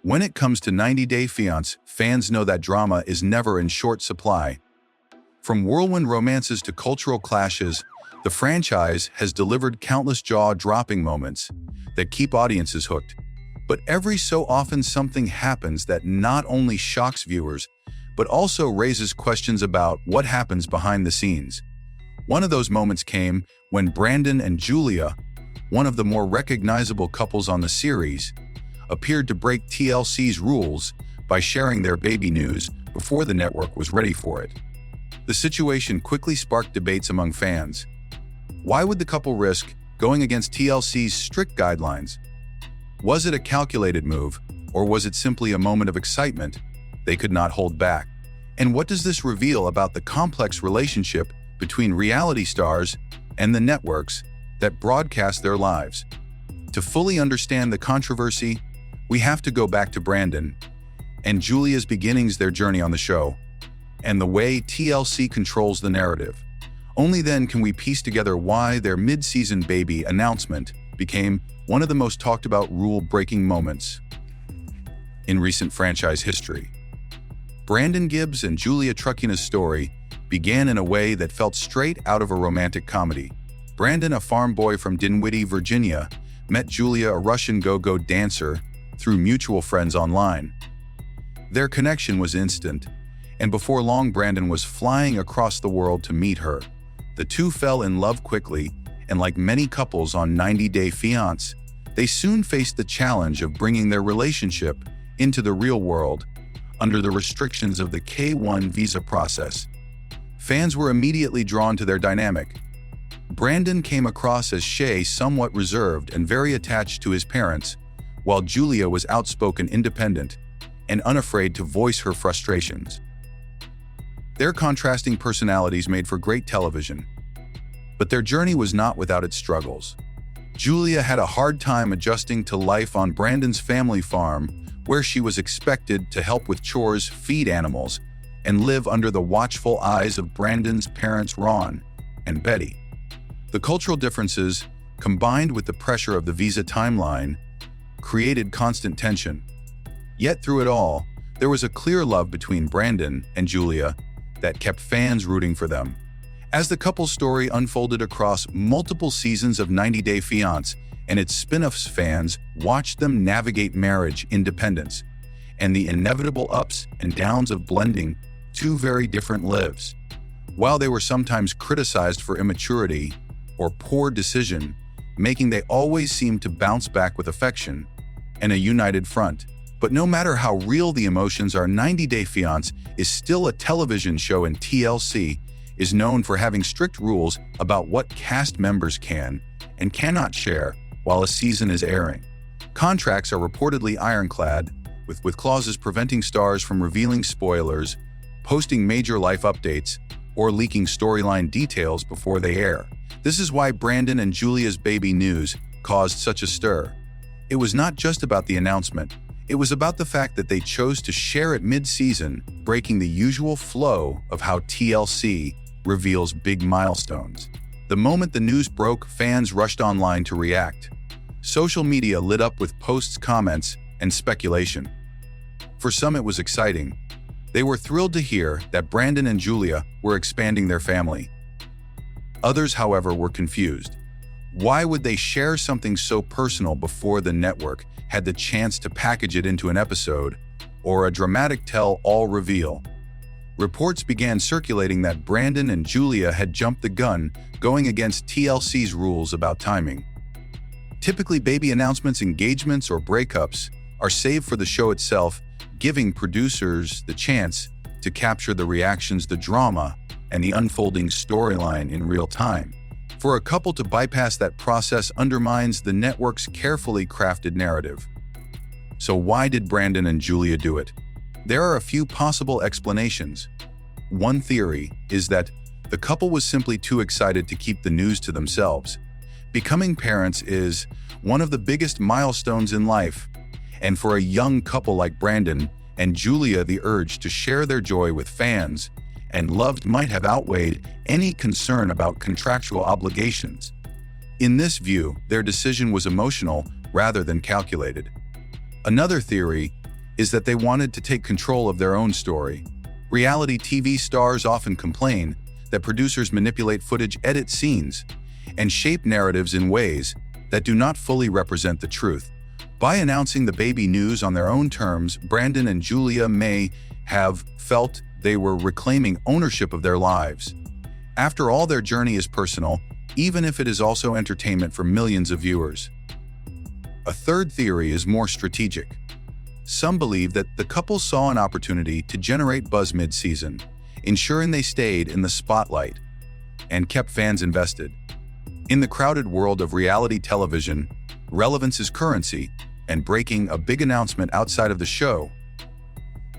When it comes to 90 Day Fiancé, fans know that drama is never in short supply. From whirlwind romances to cultural clashes, the franchise has delivered countless jaw-dropping moments that keep audiences hooked. But every so often something happens that not only shocks viewers, but also raises questions about what happens behind the scenes. One of those moments came when Brandon and Julia, one of the more recognizable couples on the series, appeared to break TLC's rules by sharing their baby news before the network was ready for it. The situation quickly sparked debates among fans. Why would the couple risk going against TLC's strict guidelines? Was it a calculated move, or was it simply a moment of excitement they could not hold back? And what does this reveal about the complex relationship between reality stars and the networks that broadcast their lives? To fully understand the controversy, we have to go back to Brandon and Julia's beginnings, their journey on the show, and the way TLC controls the narrative. Only then can we piece together why their mid-season baby announcement became one of the most talked about rule-breaking moments in recent franchise history. Brandon Gibbs and Julia Trubkina's story began in a way that felt straight out of a romantic comedy. Brandon, a farm boy from Dinwiddie, Virginia, met Julia, a Russian go-go dancer, through mutual friends online. Their connection was instant, and before long Brandon was flying across the world to meet her. The two fell in love quickly, and like many couples on 90 Day Fiancé, they soon faced the challenge of bringing their relationship into the real world under the restrictions of the K-1 visa process. Fans were immediately drawn to their dynamic. Brandon came across as shy, somewhat reserved and very attached to his parents, while Julia was outspoken, independent, and unafraid to voice her frustrations. Their contrasting personalities made for great television, but their journey was not without its struggles. Julia had a hard time adjusting to life on Brandon's family farm, where she was expected to help with chores, feed animals, and live under the watchful eyes of Brandon's parents, Ron and Betty. The cultural differences, combined with the pressure of the visa timeline, created constant tension. Yet through it all, there was a clear love between Brandon and Julia that kept fans rooting for them. As the couple's story unfolded across multiple seasons of 90 Day Fiancé and its spin-offs, fans watched them navigate marriage, independence, and the inevitable ups and downs of blending two very different lives. While they were sometimes criticized for immaturity or poor decision-making, they always seemed to bounce back with affection and a united front. But no matter how real the emotions are, 90 Day Fiancé is still a television show, and TLC is known for having strict rules about what cast members can and cannot share while a season is airing. Contracts are reportedly ironclad, with clauses preventing stars from revealing spoilers, posting major life updates, or leaking storyline details before they air. This is why Brandon and Julia's baby news caused such a stir. It was not just about the announcement. It was about the fact that they chose to share it mid-season, breaking the usual flow of how TLC reveals big milestones. The moment the news broke, fans rushed online to react. Social media lit up with posts, comments, and speculation. For some, it was exciting. They were thrilled to hear that Brandon and Julia were expanding their family. Others, however, were confused. Why would they share something so personal before the network had the chance to package it into an episode or a dramatic tell-all reveal? Reports began circulating that Brandon and Julia had jumped the gun, going against TLC's rules about timing. Typically, baby announcements, engagements, or breakups are saved for the show itself, giving producers the chance to capture the reactions, the drama, and the unfolding storyline in real time. For a couple to bypass that process undermines the network's carefully crafted narrative. So why did Brandon and Julia do it? There are a few possible explanations. One theory is that the couple was simply too excited to keep the news to themselves. Becoming parents is one of the biggest milestones in life, and for a young couple like Brandon and Julia, the urge to share their joy with fans and loved might have outweighed any concern about contractual obligations. In this view, their decision was emotional rather than calculated. Another theory is that they wanted to take control of their own story. Reality TV stars often complain that producers manipulate footage, edit scenes, and shape narratives in ways that do not fully represent the truth. By announcing the baby news on their own terms, Brandon and Julia may have felt they were reclaiming ownership of their lives. After all, their journey is personal, even if it is also entertainment for millions of viewers. A third theory is more strategic. Some believe that the couple saw an opportunity to generate buzz mid-season, ensuring they stayed in the spotlight and kept fans invested. In the crowded world of reality television, relevance is currency, and breaking a big announcement outside of the show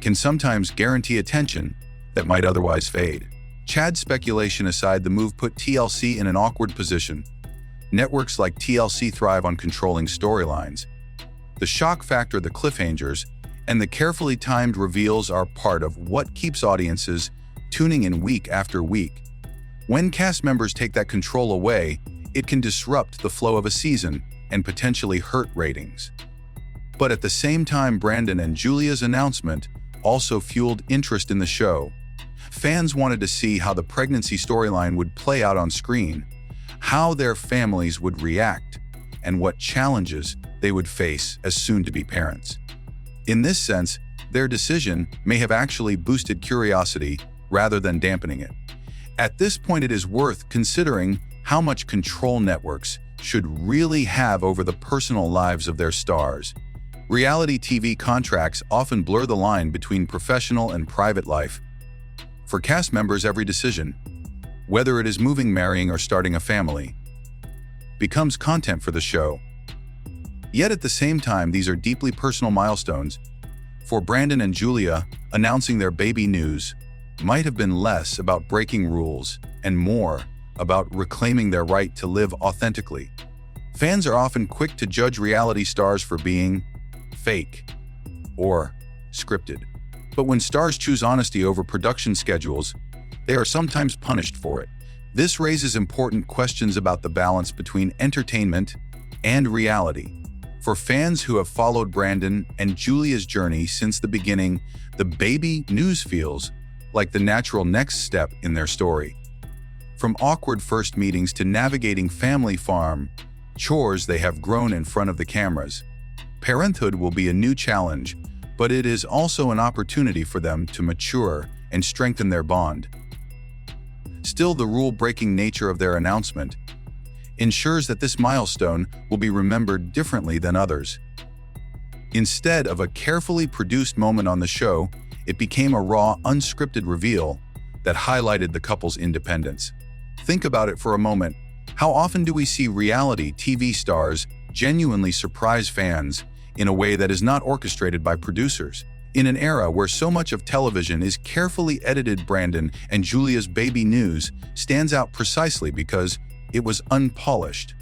can sometimes guarantee attention that might otherwise fade. Chad's speculation aside, the move put TLC in an awkward position. Networks like TLC thrive on controlling storylines. The shock factor, the cliffhangers, and the carefully timed reveals are part of what keeps audiences tuning in week after week. When cast members take that control away, it can disrupt the flow of a season and potentially hurt ratings. But at the same time, Brandon and Julia's announcement also fueled interest in the show. Fans wanted to see how the pregnancy storyline would play out on screen, how their families would react, and what challenges they would face as soon-to-be parents. In this sense, their decision may have actually boosted curiosity rather than dampening it. At this point, it is worth considering how much control networks should really have over the personal lives of their stars. Reality TV contracts often blur the line between professional and private life. For cast members, every decision, whether it is moving, marrying, or starting a family, becomes content for the show. Yet at the same time, these are deeply personal milestones. For Brandon and Julia, announcing their baby news might have been less about breaking rules and more about reclaiming their right to live authentically. Fans are often quick to judge reality stars for being fake or scripted. But when stars choose honesty over production schedules, they are sometimes punished for it. This raises important questions about the balance between entertainment and reality. For fans who have followed Brandon and Julia's journey since the beginning, the baby news feels like the natural next step in their story. From awkward first meetings to navigating family farm chores, they have grown in front of the cameras. Parenthood will be a new challenge, but it is also an opportunity for them to mature and strengthen their bond. Still, the rule-breaking nature of their announcement ensures that this milestone will be remembered differently than others. Instead of a carefully produced moment on the show, it became a raw, unscripted reveal that highlighted the couple's independence. Think about it for a moment. How often do we see reality TV stars genuinely surprise fans in a way that is not orchestrated by producers? In an era where so much of television is carefully edited, Brandon and Julia's baby news stands out precisely because it was unpolished.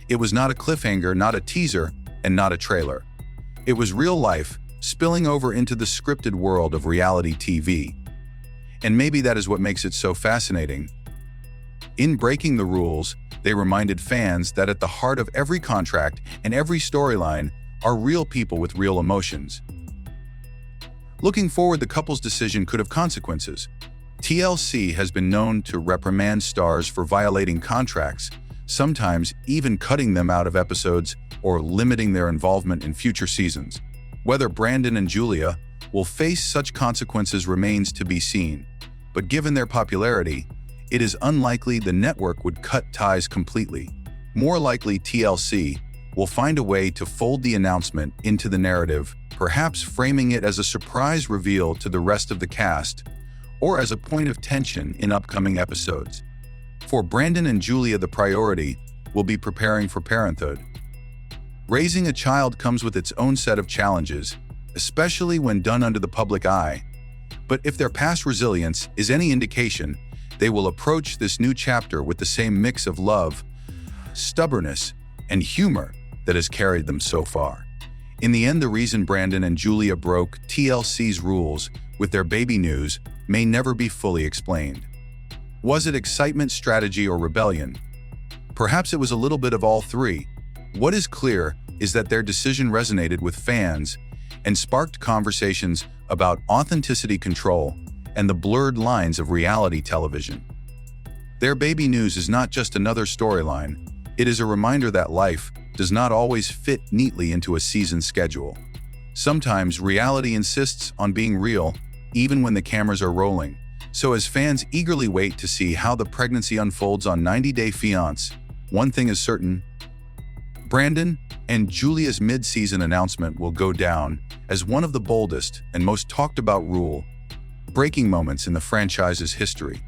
It was not a cliffhanger, not a teaser, and not a trailer. It was real life, spilling over into the scripted world of reality TV. And maybe that is what makes it so fascinating. In breaking the rules, they reminded fans that at the heart of every contract and every storyline are real people with real emotions. Looking forward, the couple's decision could have consequences. TLC has been known to reprimand stars for violating contracts, sometimes even cutting them out of episodes or limiting their involvement in future seasons. Whether Brandon and Julia will face such consequences remains to be seen, but given their popularity, it is unlikely the network would cut ties completely. More likely, TLC will find a way to fold the announcement into the narrative, perhaps framing it as a surprise reveal to the rest of the cast, or as a point of tension in upcoming episodes. For Brandon and Julia, the priority will be preparing for parenthood. Raising a child comes with its own set of challenges, especially when done under the public eye. But if their past resilience is any indication, they will approach this new chapter with the same mix of love, stubbornness, and humor that has carried them so far. In the end, the reason Brandon and Julia broke TLC's rules with their baby news may never be fully explained. Was it excitement, strategy, or rebellion? Perhaps it was a little bit of all three. What is clear is that their decision resonated with fans and sparked conversations about authenticity control and the blurred lines of reality television. Their baby news is not just another storyline, it is a reminder that life does not always fit neatly into a season schedule. Sometimes reality insists on being real, even when the cameras are rolling. So as fans eagerly wait to see how the pregnancy unfolds on 90 Day Fiancé, one thing is certain: Brandon and Julia's mid-season announcement will go down as one of the boldest and most talked about rule-breaking moments in the franchise's history.